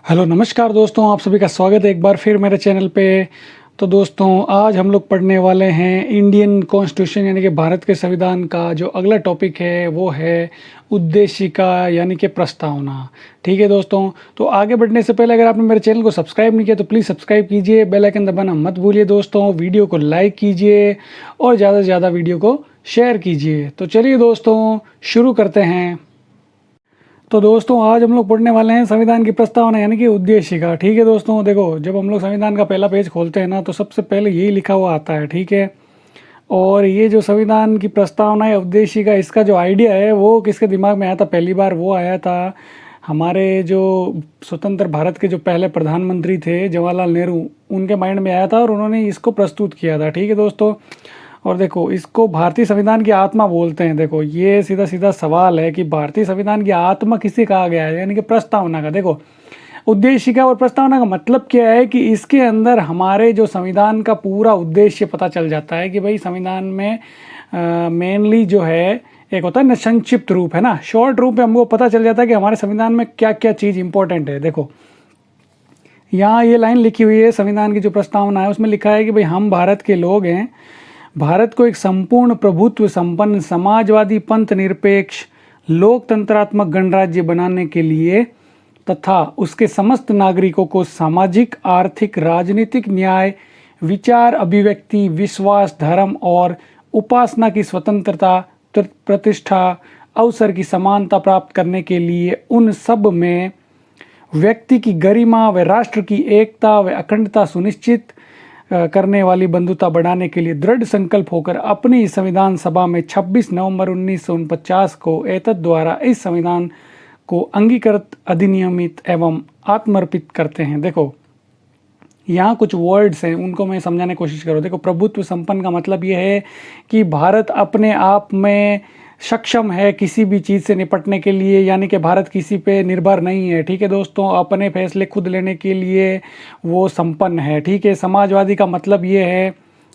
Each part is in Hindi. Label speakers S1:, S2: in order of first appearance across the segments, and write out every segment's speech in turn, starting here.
S1: हेलो नमस्कार दोस्तों, आप सभी का स्वागत है एक बार फिर मेरे चैनल पे। तो दोस्तों आज हम लोग पढ़ने वाले हैं इंडियन कॉन्स्टिट्यूशन यानी कि भारत के संविधान का जो अगला टॉपिक है वो है उद्देशिका यानी कि प्रस्तावना। ठीक है दोस्तों, तो आगे बढ़ने से पहले अगर आपने मेरे चैनल को सब्सक्राइब नहीं किया तो प्लीज़ सब्सक्राइब कीजिए, बेल आइकन दबाना मत भूलिए दोस्तों, वीडियो को लाइक कीजिए और ज़्यादा से ज़्यादा वीडियो को शेयर कीजिए। तो चलिए दोस्तों शुरू करते हैं। तो दोस्तों आज हम लोग पढ़ने वाले हैं संविधान की प्रस्तावना यानी कि उद्देशिका। ठीक है दोस्तों, देखो जब हम लोग संविधान का पहला पेज खोलते हैं ना तो सबसे पहले यही लिखा हुआ आता है। ठीक है, और ये जो संविधान की प्रस्तावना है उद्देशिका, इसका जो आइडिया है वो किसके दिमाग में आया था? पहली बार वो आया था हमारे जो स्वतंत्र भारत के जो पहले प्रधानमंत्री थे जवाहरलाल नेहरू, उनके माइंड में आया था और उन्होंने इसको प्रस्तुत किया था। ठीक है दोस्तों, और देखो इसको भारतीय संविधान की आत्मा बोलते हैं। देखो ये सीधा सीधा सवाल है कि भारतीय संविधान की आत्मा किसे कहा गया है, यानी कि प्रस्तावना का। देखो उद्देशिका और प्रस्तावना का मतलब क्या है कि इसके अंदर हमारे जो संविधान का पूरा उद्देश्य पता चल जाता है कि भाई संविधान में मेनली जो है एक होता है ना संक्षिप्त रूप, है ना, शॉर्ट रूप में हमको पता चल जाता है कि हमारे संविधान में क्या क्या चीज़ इंपॉर्टेंट है। देखो यहाँ ये लाइन लिखी हुई है संविधान की जो प्रस्तावना है उसमें लिखा है कि भाई हम भारत के लोग हैं, भारत को एक संपूर्ण प्रभुत्व संपन्न समाजवादी पंथ निरपेक्ष लोकतंत्रात्मक गणराज्य बनाने के लिए तथा उसके समस्त नागरिकों को सामाजिक आर्थिक राजनीतिक न्याय विचार अभिव्यक्ति विश्वास धर्म और उपासना की स्वतंत्रता प्रतिष्ठा अवसर की समानता प्राप्त करने के लिए उन सब में व्यक्ति की गरिमा व राष्ट्र की एकता व अखंडता सुनिश्चित करने वाली बंधुता बढ़ाने के लिए दृढ़ संकल्प होकर अपनी संविधान सभा में 26 नवंबर 1949 को एतद द्वारा इस संविधान को अंगीकृत अधिनियमित एवं आत्मर्पित करते हैं। देखो यहाँ कुछ वर्ड्स हैं उनको मैं समझाने की कोशिश करूँ। देखो प्रभुत्व संपन्न का मतलब ये है कि भारत अपने आप में सक्षम है किसी भी चीज़ से निपटने के लिए, यानी कि भारत किसी पे निर्भर नहीं है। ठीक है दोस्तों, अपने फैसले खुद लेने के लिए वो संपन्न है। ठीक है, समाजवादी का मतलब ये है,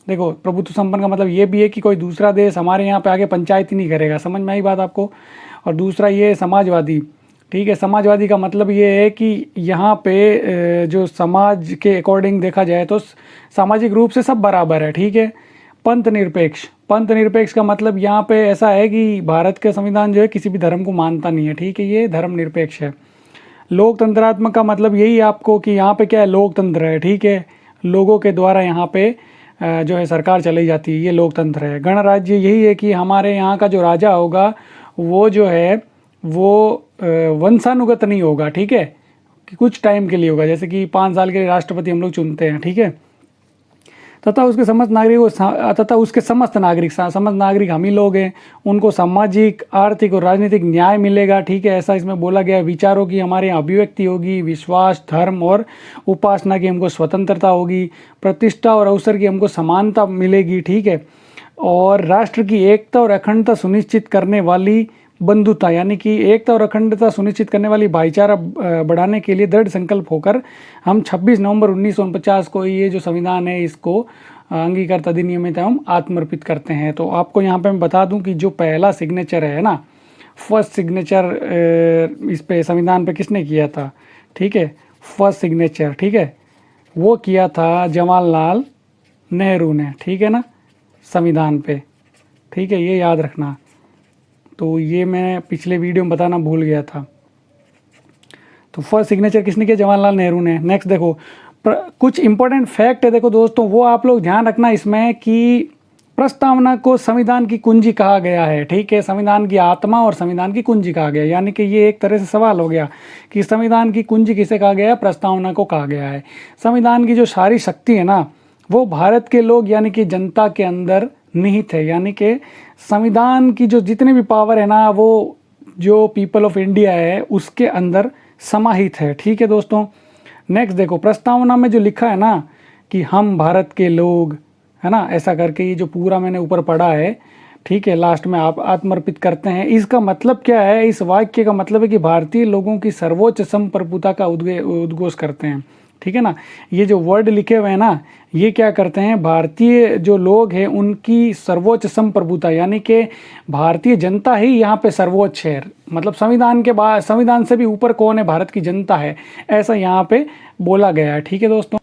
S1: देखो प्रभुत्व संपन्न का मतलब ये भी है कि कोई दूसरा देश हमारे यहाँ पे आगे पंचायत ही नहीं करेगा। समझ में आई बात आपको? और दूसरा ये है समाजवादी। ठीक है, समाजवादी का मतलब ये है कि यहाँ पे जो समाज के अकॉर्डिंग देखा जाए तो सामाजिक रूप से सब बराबर है। ठीक है, पंथ निरपेक्ष, पंथ निरपेक्ष का मतलब यहाँ पे ऐसा है कि भारत का संविधान जो है किसी भी धर्म को मानता नहीं है। ठीक है, ये धर्म निरपेक्ष है। लोकतंत्रात्मक का मतलब यही आपको कि यहाँ पे क्या है, लोकतंत्र है। ठीक है, लोगों के द्वारा यहाँ पे जो है सरकार चलाई जाती है, ये लोकतंत्र है। गणराज्य यही है कि हमारे यहाँ का जो राजा होगा वो जो है वो वंशानुगत नहीं होगा। ठीक है, कि कुछ टाइम के लिए होगा, जैसे कि 5 साल के लिए राष्ट्रपति हम लोग चुनते हैं। ठीक है, तथा उसके समस्त नागरिक हम ही लोग हैं, उनको सामाजिक आर्थिक और राजनीतिक न्याय मिलेगा। ठीक है, ऐसा इसमें बोला गया है। विचारों की हमारे यहाँ अभिव्यक्ति होगी, विश्वास धर्म और उपासना की हमको स्वतंत्रता होगी, प्रतिष्ठा और अवसर की हमको समानता मिलेगी। ठीक है, और राष्ट्र की एकता और अखंडता सुनिश्चित करने वाली बंधुता यानी कि एकता और अखंडता सुनिश्चित करने वाली भाईचारा बढ़ाने के लिए दृढ़ संकल्प होकर हम 26 नवंबर 1949 को ये जो संविधान है इसको अंगीकृत अधिनियमित एवं आत्मर्पित करते हैं। तो आपको यहाँ पे मैं बता दूं कि जो पहला सिग्नेचर है ना, फर्स्ट सिग्नेचर इस पे संविधान पे किसने किया था? ठीक है, फर्स्ट सिग्नेचर, ठीक है, वो किया था जवाहरलाल नेहरू ने। ठीक है ना, संविधान पे। ठीक है, ये याद रखना। तो ये मैं पिछले वीडियो में बताना भूल गया था। तो फर्स्ट सिग्नेचर किसने किया? जवाहरलाल नेहरू ने। नेक्स्ट देखो कुछ इंपॉर्टेंट फैक्ट है, देखो दोस्तों वो आप लोग ध्यान रखना इसमें कि प्रस्तावना को संविधान की कुंजी कहा गया है। ठीक है, संविधान की आत्मा और संविधान की कुंजी कहा गया, यानी कि ये एक तरह से सवाल हो गया कि संविधान की कुंजी किसे कहा गया है? प्रस्तावना को कहा गया है। संविधान की जो सारी शक्ति है ना वो भारत के लोग यानी कि जनता के अंदर निहित है, यानी कि संविधान की जो जितने भी पावर है ना वो जो पीपल ऑफ इंडिया है उसके अंदर समाहित है। ठीक है दोस्तों, नेक्स्ट देखो प्रस्तावना में जो लिखा है ना कि हम भारत के लोग, है ना, ऐसा करके ये जो पूरा मैंने ऊपर पढ़ा है, ठीक है, लास्ट में आप आत्मर्पित करते हैं। इसका मतलब क्या है? इस वाक्य का मतलब है कि भारतीय लोगों की सर्वोच्च संप्रभुता का उद्घोष करते हैं। ठीक है ना, ये जो वर्ड लिखे हुए हैं ना ये क्या करते हैं? भारतीय जो लोग हैं उनकी सर्वोच्च संप्रभुता यानी कि भारतीय जनता ही यहाँ पे सर्वोच्च है। मतलब संविधान के बाद, संविधान से भी ऊपर कौन है, भारत की जनता है, ऐसा यहाँ पे बोला गया है। ठीक है दोस्तों।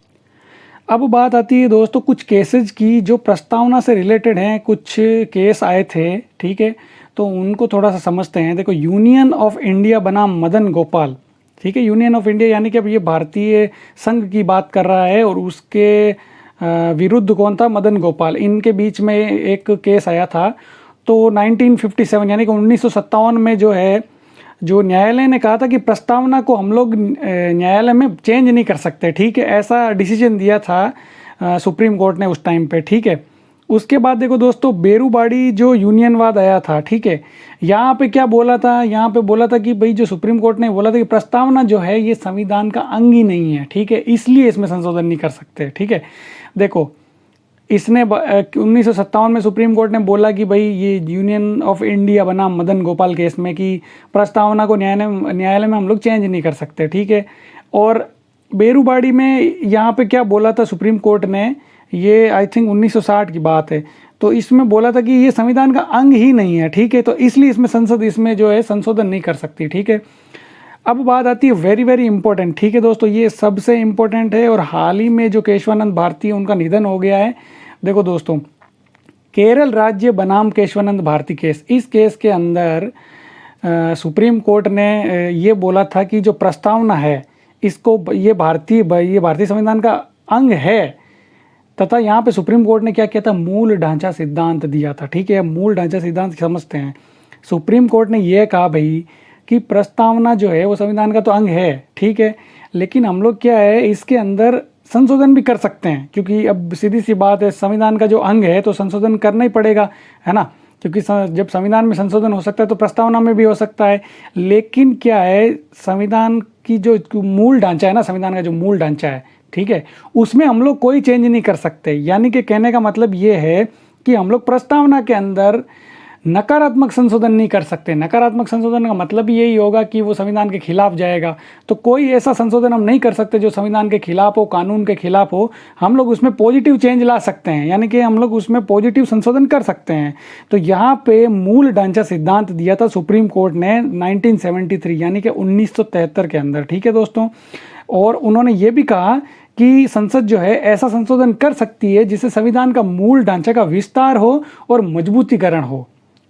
S1: अब बात आती है दोस्तों कुछ केसेस की जो प्रस्तावना से रिलेटेड हैं, कुछ केस आए थे। ठीक है, तो उनको थोड़ा सा समझते हैं। देखो, यूनियन ऑफ इंडिया बनाम मदन गोपाल। ठीक है, यूनियन ऑफ इंडिया यानी कि अब ये भारतीय संघ की बात कर रहा है और उसके विरुद्ध कौन था, मदन गोपाल। इनके बीच में एक केस आया था। तो 1957 यानी कि 1957 में जो है, जो न्यायालय ने कहा था कि प्रस्तावना को हम लोग न्यायालय में चेंज नहीं कर सकते। ठीक है, ऐसा डिसीजन दिया था सुप्रीम कोर्ट ने उस टाइम पे। ठीक है, उसके बाद देखो दोस्तों, बेरूबाड़ी जो यूनियनवाद आया था। ठीक है, यहाँ पे क्या बोला था, यहाँ पे बोला था कि भाई जो सुप्रीम कोर्ट ने बोला था कि प्रस्तावना जो है ये संविधान का अंग ही नहीं है। ठीक है, इसलिए इसमें संशोधन नहीं कर सकते। ठीक है, देखो इसने 1957 में सुप्रीम कोर्ट ने बोला कि भाई ये यूनियन ऑफ इंडिया बनाम मदन गोपाल केस में कि प्रस्तावना को न्यायालय में हम लोग चेंज नहीं कर सकते। ठीक है, और बेरूबाड़ी में यहाँ पे क्या बोला था सुप्रीम कोर्ट ने, ये आई थिंक 1960 की बात है। तो इसमें बोला था कि ये संविधान का अंग ही नहीं है। ठीक है, तो इसलिए इसमें संसद इसमें जो है संशोधन नहीं कर सकती। ठीक है, अब बात आती है वेरी वेरी इंपॉर्टेंट। ठीक है दोस्तों, ये सबसे इंपॉर्टेंट है और हाल ही में जो केशवानंद भारती उनका निधन हो गया है। देखो दोस्तों, केरल राज्य बनाम केशवानंद भारती केस, इस केस के अंदर सुप्रीम कोर्ट ने ये बोला था कि जो प्रस्तावना है इसको ये भारतीय संविधान का अंग है। तथा यहाँ पे सुप्रीम कोर्ट ने क्या किया था, मूल ढांचा सिद्धांत दिया था। ठीक है, मूल ढांचा सिद्धांत समझते हैं। सुप्रीम कोर्ट ने यह कहा भाई कि प्रस्तावना जो है वो संविधान का तो अंग है। ठीक है, लेकिन हम लोग क्या है, इसके अंदर संशोधन भी कर सकते हैं, क्योंकि अब सीधी सी बात है, संविधान का जो अंग है तो संशोधन करना ही पड़ेगा, है ना। क्योंकि जब संविधान में संशोधन हो सकता है तो प्रस्तावना में भी हो सकता है। लेकिन क्या है, संविधान की जो मूल ढांचा है ना, संविधान का जो मूल ढांचा है, ठीक है, उसमें हम लोग कोई चेंज नहीं कर सकते। यानी कि कहने का मतलब ये है कि हम लोग प्रस्तावना के अंदर नकारात्मक संशोधन नहीं कर सकते। नकारात्मक संशोधन का मतलब यही होगा कि वो संविधान के खिलाफ जाएगा। तो कोई ऐसा संशोधन हम नहीं कर सकते जो संविधान के खिलाफ हो, कानून के खिलाफ हो। हम लोग उसमें पॉजिटिव चेंज ला सकते हैं, यानी कि हम लोग उसमें पॉजिटिव संशोधन कर सकते हैं। तो यहाँ पे मूल ढांचा सिद्धांत दिया था सुप्रीम कोर्ट ने 1973 यानी कि 1973 के अंदर। ठीक है दोस्तों, और उन्होंने ये भी कहा कि संसद जो है ऐसा संशोधन कर सकती है जिससे संविधान का मूल ढांचा का विस्तार हो और मजबूतीकरण हो।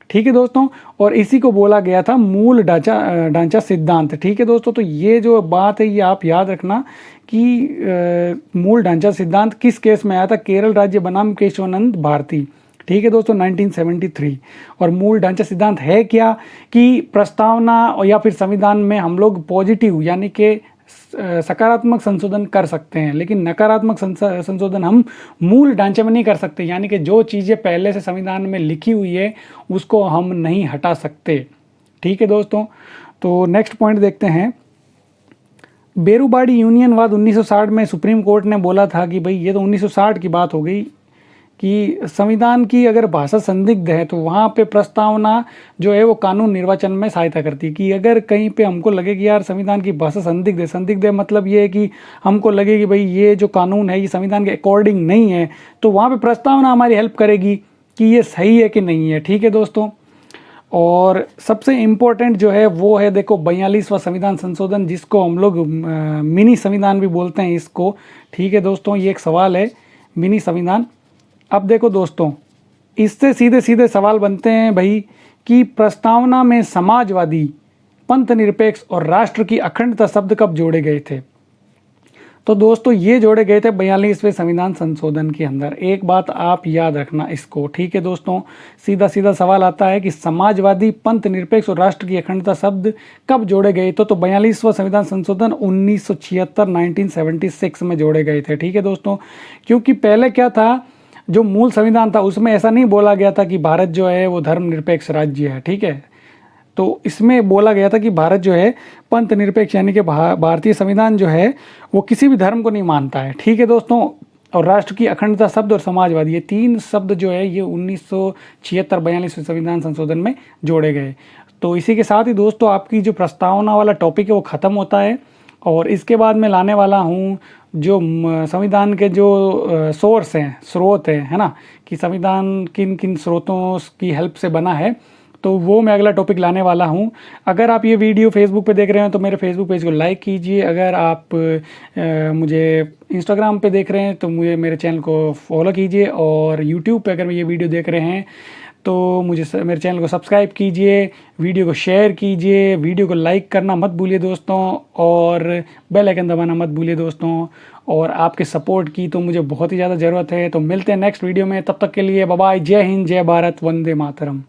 S1: ठीक है दोस्तों, और इसी को बोला गया था मूल ढांचा सिद्धांत। ठीक है दोस्तों, तो ये जो बात है ये आप याद रखना कि मूल ढांचा सिद्धांत किस केस में आया था, केरल राज्य बनाम केशवानंद भारती। ठीक है दोस्तों, 1973। और मूल ढांचा सिद्धांत है क्या कि प्रस्तावना या फिर संविधान में हम लोग पॉजिटिव यानी कि सकारात्मक संशोधन कर सकते हैं, लेकिन नकारात्मक संशोधन हम मूल ढांचे में नहीं कर सकते। यानी कि जो चीज़ें पहले से संविधान में लिखी हुई है उसको हम नहीं हटा सकते। ठीक है दोस्तों, तो नेक्स्ट पॉइंट देखते हैं। बेरूबाड़ी यूनियनवाद 1960 में सुप्रीम कोर्ट ने बोला था कि भाई ये तो 1960 की बात हो गई कि संविधान की अगर भाषा संदिग्ध है तो वहाँ पे प्रस्तावना जो है वो कानून निर्वाचन में सहायता करती है। कि अगर कहीं पे हमको लगे कि यार संविधान की भाषा संदिग्ध है मतलब ये है कि हमको लगे कि भाई ये जो कानून है ये संविधान के अकॉर्डिंग नहीं है, तो वहाँ पे प्रस्तावना हमारी हेल्प करेगी कि ये सही है कि नहीं है। ठीक है दोस्तों, और सबसे इम्पोर्टेंट जो है वो है, देखो 42वां संविधान संशोधन, जिसको हम लोग मिनी संविधान भी बोलते हैं इसको। ठीक है दोस्तों, ये एक सवाल है, मिनी संविधान। अब देखो दोस्तों, इससे सीधे सीधे सवाल बनते हैं भाई कि प्रस्तावना में समाजवादी, पंथ निरपेक्ष और राष्ट्र की अखंडता शब्द कब जोड़े गए थे। तो दोस्तों ये जोड़े गए थे 42वें संविधान संशोधन के अंदर। एक बात आप याद रखना इसको। ठीक है दोस्तों, सीधा सीधा सवाल आता है कि समाजवादी, पंथ निरपेक्ष और राष्ट्र की अखंडता शब्द कब जोड़े गए। तो 42वां संविधान संशोधन 1976 में जोड़े गए थे। ठीक है दोस्तों, क्योंकि पहले क्या था, जो मूल संविधान था उसमें ऐसा नहीं बोला गया था कि भारत जो है वो धर्मनिरपेक्ष राज्य है। ठीक है, तो इसमें बोला गया था कि भारत जो है पंथ निरपेक्ष, यानी कि भारतीय संविधान जो है वो किसी भी धर्म को नहीं मानता है। ठीक है दोस्तों, और राष्ट्र की अखंडता शब्द और समाजवादी, ये तीन शब्द जो है ये 1976-42वें संविधान संशोधन में जोड़े गए। तो इसी के साथ ही दोस्तों आपकी जो प्रस्तावना वाला टॉपिक है वो ख़त्म होता है। और इसके बाद मैं लाने वाला हूँ जो संविधान के जो सोर्स हैं, स्रोत हैं, है ना, कि संविधान किन किन स्रोतों की हेल्प से बना है। तो वो मैं अगला टॉपिक लाने वाला हूँ। अगर आप ये वीडियो फेसबुक पे देख रहे हैं तो मेरे फेसबुक पेज को लाइक कीजिए। अगर आप मुझे इंस्टाग्राम पे देख रहे हैं तो मुझे मेरे चैनल को फॉलो कीजिए, और यूट्यूब पे अगर ये वीडियो देख रहे हैं तो मेरे चैनल को सब्सक्राइब कीजिए, वीडियो को शेयर कीजिए, वीडियो को लाइक करना मत भूलिए दोस्तों, और बेल आइकन दबाना मत भूलिए दोस्तों। और आपके सपोर्ट की तो मुझे बहुत ही ज़्यादा ज़रूरत है। तो मिलते हैं नेक्स्ट वीडियो में, तब तक के लिए बाय बाय। जय हिंद, जय भारत, वंदे मातरम।